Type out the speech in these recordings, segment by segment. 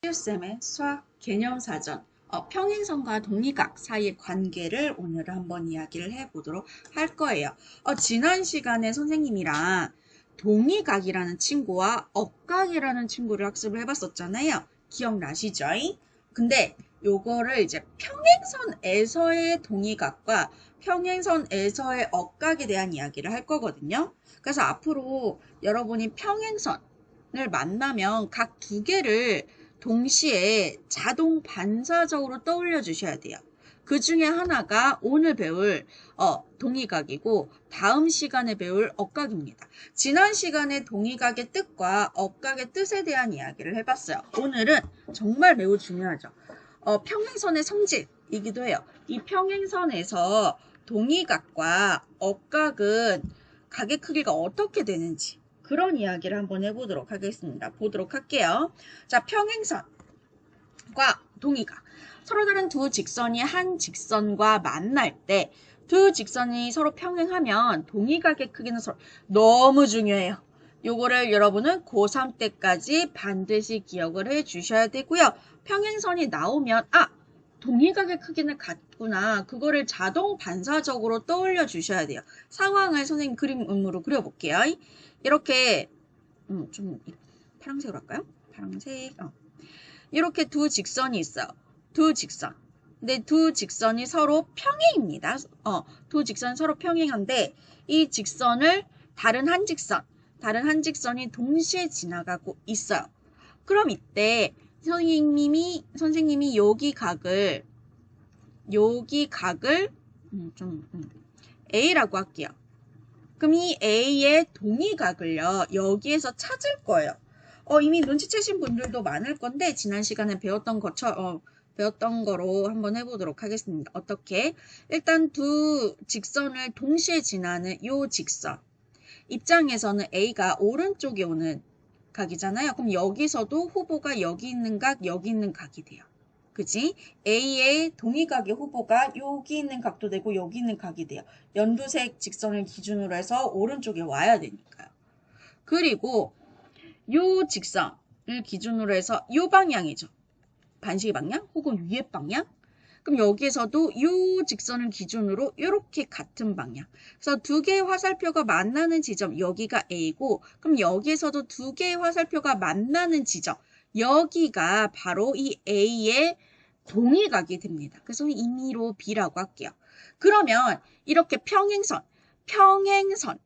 쌤의 수학 개념사전 평행선과 동리각 사이의 관계를 오늘 한번 이야기를 해보도록 할 거예요. 지난 시간에 선생님이랑 동리각이라는 친구와 억각이라는 친구를 학습을 해봤었잖아요. 기억나시죠? 근데 요거를 이제 평행선에서의 동리각과 평행선에서의 억각에 대한 이야기를 할 거거든요. 그래서 앞으로 여러분이 평행선을 만나면 각 두 개를 동시에 자동 반사적으로 떠올려 주셔야 돼요. 그 중에 하나가 오늘 배울 동의각이고 다음 시간에 배울 억각입니다. 지난 시간에 동의각의 뜻과 억각의 뜻에 대한 이야기를 해봤어요. 오늘은 정말 매우 중요하죠. 평행선의 성질이기도 해요. 이 평행선에서 동의각과 억각은 각의 크기가 어떻게 되는지 그런 이야기를 한번 해보도록 하겠습니다. 보도록 할게요. 자, 평행선과 동의각. 서로 다른 두 직선이 한 직선과 만날 때 두 직선이 서로 평행하면 동의각의 크기는 서로 너무 중요해요. 요거를 여러분은 고3 때까지 반드시 기억을 해 주셔야 되고요. 평행선이 나오면 동의각의 크기는 같구나. 그거를 자동 반사적으로 떠올려 주셔야 돼요. 상황을 선생님 그림으로 그려볼게요. 이렇게 좀 파란색으로 할까요? 파란색. 이렇게 두 직선이 있어요. 두 직선. 근데 두 직선이 서로 평행입니다. 두 직선이 서로 평행한데 이 직선을 다른 한 직선이 동시에 지나가고 있어요. 그럼 이때 선생님이 여기 각을 A라고 할게요. 그럼 이 A의 동의각을요, 여기에서 찾을 거예요. 이미 눈치채신 분들도 많을 건데, 지난 시간에 배웠던 거로 한번 해보도록 하겠습니다. 어떻게? 일단 두 직선을 동시에 지나는 요 직선. 입장에서는 A가 오른쪽에 오는 각이잖아요. 그럼 여기서도 후보가 여기 있는 각, 여기 있는 각이 돼요. 그지? A의 동의각의 후보가 여기 있는 각도 되고 여기 있는 각이 돼요. 연두색 직선을 기준으로 해서 오른쪽에 와야 되니까요. 그리고 요 직선을 기준으로 해서 요 방향이죠. 반시계 방향 혹은 위의 방향. 그럼 여기에서도 이 직선을 기준으로 이렇게 같은 방향. 그래서 두 개의 화살표가 만나는 지점, 여기가 A고, 그럼 여기에서도 두 개의 화살표가 만나는 지점, 여기가 바로 이 A의 동의각이 됩니다. 그래서 임의로 B라고 할게요. 그러면 이렇게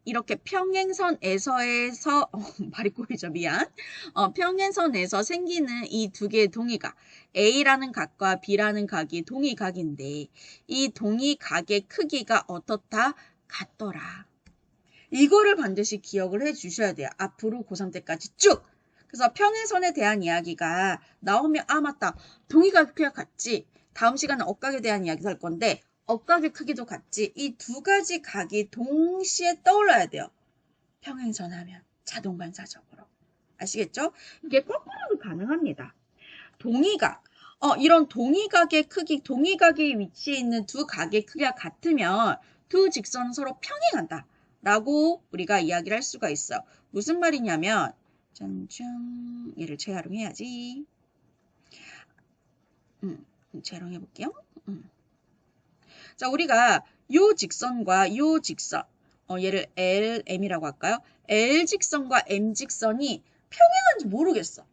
이렇게 평행선에서 말이 꼬이죠, 미안. 평행선에서 생기는 이 두 개의 동의각, A라는 각과 B라는 각이 동의각인데 이 동의각의 크기가 어떻다? 같더라. 이거를 반드시 기억을 해 주셔야 돼요. 앞으로 고3 때까지 쭉. 그래서 평행선에 대한 이야기가 나오면 맞다. 동의각의 크기가 같지. 다음 시간은 억각에 대한 이야기 할 건데 억각의 크기도 같지. 이 두 가지 각이 동시에 떠올라야 돼요. 평행선 하면 자동 반사적으로. 아시겠죠? 이게 거꾸로도 가능합니다. 동의각. 이런 동의각의 크기, 동의각의 위치에 있는 두 각의 크기가 같으면 두 직선은 서로 평행한다. 라고 우리가 이야기를 할 수가 있어요. 무슨 말이냐면, 짠짠, 얘를 재활용해야지. 재활용해 볼게요. 자, 우리가 요 직선과 요 직선, 얘를 LM이라고 할까요? L직선과 M직선이 평행한지 모르겠어.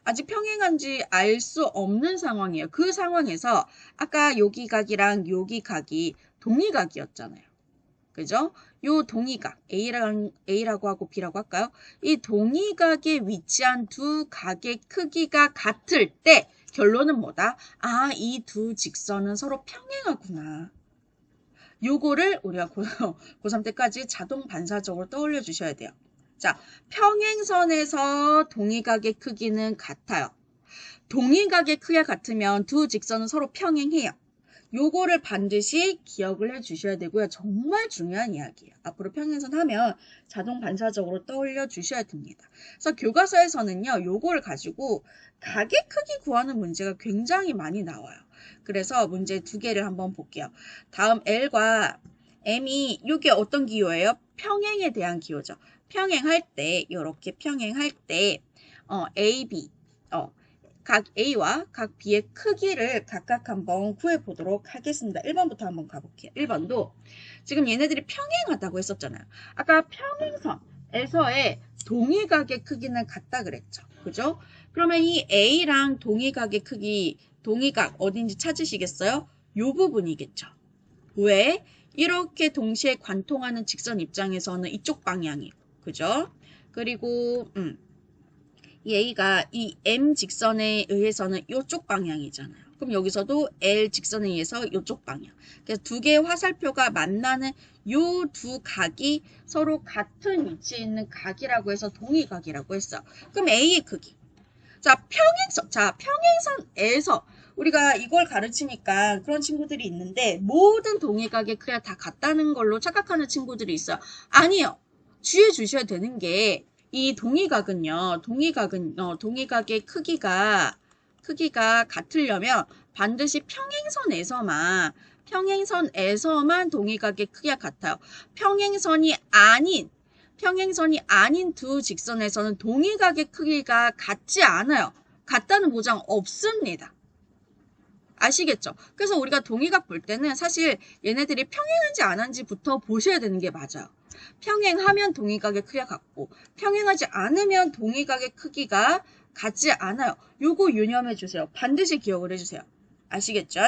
아직 평행한지 알 수 없는 상황이에요. 그 상황에서 아까 여기 각이랑 여기 각이 동의각이었잖아요. 그죠? 요 동의각, A라고 하고 B라고 할까요? 이 동의각에 위치한 두 각의 크기가 같을 때 결론은 뭐다? 이 두 직선은 서로 평행하구나. 요거를 우리가 고3 때까지 자동 반사적으로 떠올려 주셔야 돼요. 자, 평행선에서 동의각의 크기는 같아요. 동의각의 크기가 같으면 두 직선은 서로 평행해요. 요거를 반드시 기억을 해 주셔야 되고요. 정말 중요한 이야기예요. 앞으로 평행선 하면 자동 반사적으로 떠올려 주셔야 됩니다. 그래서 교과서에서는요. 요거를 가지고 각의 크기 구하는 문제가 굉장히 많이 나와요. 그래서 문제 두 개를 한번 볼게요. 다음 L과 M이 이게 어떤 기호예요? 평행에 대한 기호죠. 평행할 때 이렇게 평행할 때 A, B 각 A와 각 B의 크기를 각각 한번 구해보도록 하겠습니다. 1번부터 한번 가볼게요. 1번도 지금 얘네들이 평행하다고 했었잖아요. 아까 평행선에서의 동의각의 크기는 같다 그랬죠. 그죠? 그러면 이 A랑 동의각의 크기, 동의각 어딘지 찾으시겠어요? 요 부분이겠죠. 왜? 이렇게 동시에 관통하는 직선 입장에서는 이쪽 방향이에요. 그죠? 그리고 이 A가 이 M 직선에 의해서는 이쪽 방향이잖아요. 그럼 여기서도 L 직선에 의해서 이쪽 방향. 그래서 두 개의 화살표가 만나는 요 두 각이 서로 같은 위치에 있는 각이라고 해서 동의각이라고 했어. 그럼 A의 크기. 자, 평행선에서 우리가 이걸 가르치니까 그런 친구들이 있는데 모든 동의각의 크기가 다 같다는 걸로 착각하는 친구들이 있어요. 아니요. 주의해 주셔야 되는 게 이 동의각은요. 동의각의 크기가 같으려면 반드시 평행선에서만 동의각의 크기가 같아요. 평행선이 아닌 두 직선에서는 동의각의 크기가 같지 않아요. 같다는 보장 없습니다. 아시겠죠? 그래서 우리가 동의각 볼 때는 사실 얘네들이 평행한지 안 한지부터 보셔야 되는 게 맞아요. 평행하면 동의각의 크기가 같고 평행하지 않으면 동의각의 크기가 같지 않아요. 요거 유념해 주세요. 반드시 기억을 해주세요. 아시겠죠?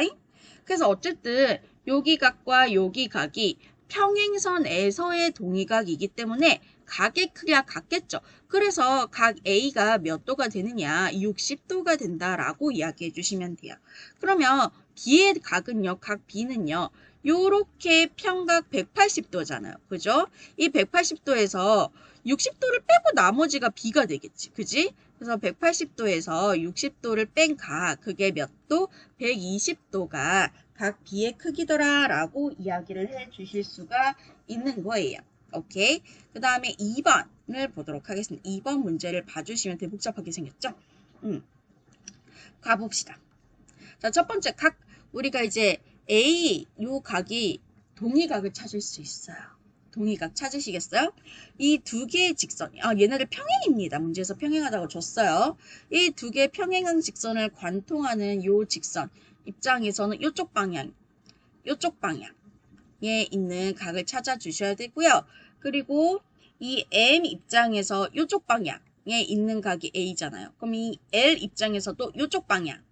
그래서 어쨌든 여기 각과 여기 각이 평행선에서의 동의각이기 때문에 각의 크기가 같겠죠. 그래서 각 A가 몇 도가 되느냐? 60도가 된다라고 이야기해 주시면 돼요. 그러면 B의 각은요, 각 B는요, 요렇게 평각 180도잖아요. 그죠? 이 180도에서 60도를 빼고 나머지가 B가 되겠지. 그지? 그래서 180도에서 60도를 뺀 각, 그게 몇 도? 120도가 각 B의 크기더라 라고 이야기를 해 주실 수가 있는 거예요. 오케이. 그 다음에 2번을 보도록 하겠습니다. 2번 문제를 봐주시면 되게 복잡하게 생겼죠? 가봅시다. 자, 첫 번째 각, 우리가 이제 A, 요 각이 동의각을 찾을 수 있어요. 동의각 찾으시겠어요? 이 두 개의 직선, 얘네들 평행입니다. 문제에서 평행하다고 줬어요. 이 두 개의 평행한 직선을 관통하는 요 직선 입장에서는 요쪽 방향에 있는 각을 찾아주셔야 되고요. 그리고 이 M 입장에서 요쪽 방향에 있는 각이 A잖아요. 그럼 이 L 입장에서도 요쪽 방향에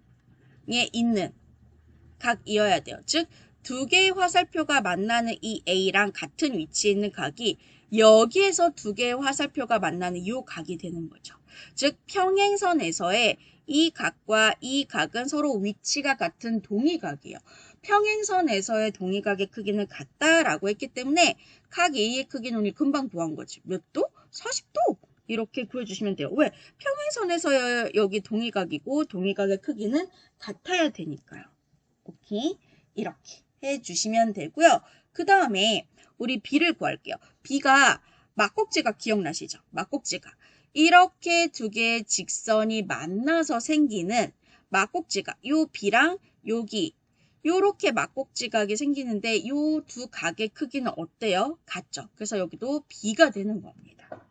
있는 각이어야 돼요. 즉, 두 개의 화살표가 만나는 이 A랑 같은 위치에 있는 각이 여기에서 두 개의 화살표가 만나는 이 각이 되는 거죠. 즉, 평행선에서의 이 각과 이 각은 서로 위치가 같은 동의각이에요. 평행선에서의 동의각의 크기는 같다라고 했기 때문에 각 A의 크기는 우리 금방 구한 거지. 몇 도? 40도! 이렇게 구해주시면 돼요. 왜? 평행선에서 여기 동의각이고 동의각의 크기는 같아야 되니까요. 오케이? 이렇게 해주시면 되고요. 그 다음에 우리 B를 구할게요. B가 막꼭지가 기억나시죠? 막꼭지가. 이렇게 두 개의 직선이 만나서 생기는 막꼭지각. 요 B랑 여기 요렇게 막꼭지각이 생기는데 요 두 각의 크기는 어때요? 같죠? 그래서 여기도 B가 되는 겁니다.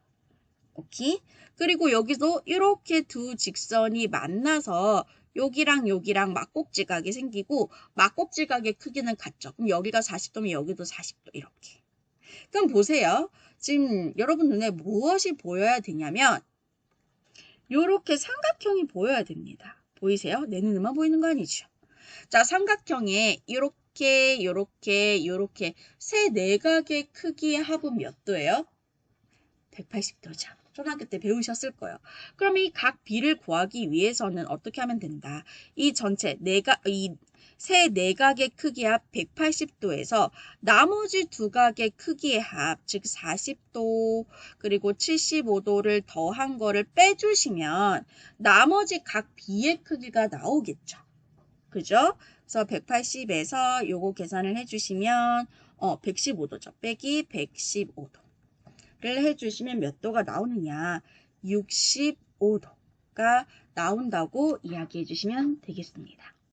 오케이? 그리고 여기도 이렇게 두 직선이 만나서 여기랑 막꼭지각이 생기고 막꼭지각의 크기는 같죠. 그럼 여기가 40도면 여기도 40도 이렇게. 그럼 보세요. 지금 여러분 눈에 무엇이 보여야 되냐면 이렇게 삼각형이 보여야 됩니다. 보이세요? 내 눈에만 보이는 거 아니죠? 자, 삼각형에 이렇게 세 내각의 크기의 합은 몇 도예요? 180도죠. 초등학교 때 배우셨을 거예요. 그럼 이 각 B를 구하기 위해서는 어떻게 하면 된다? 이 전체 이 세 내각의 크기 합 180도에서 나머지 두 각의 크기의 합, 즉 40도 그리고 75도를 더한 거를 빼주시면 나머지 각 B의 크기가 나오겠죠. 그죠? 그래서 180에서 요거 계산을 해주시면 115도죠. 빼기 115도. 를 해주시면 몇 도가 나오느냐 65도가 나온다고 이야기해 주시면 되겠습니다.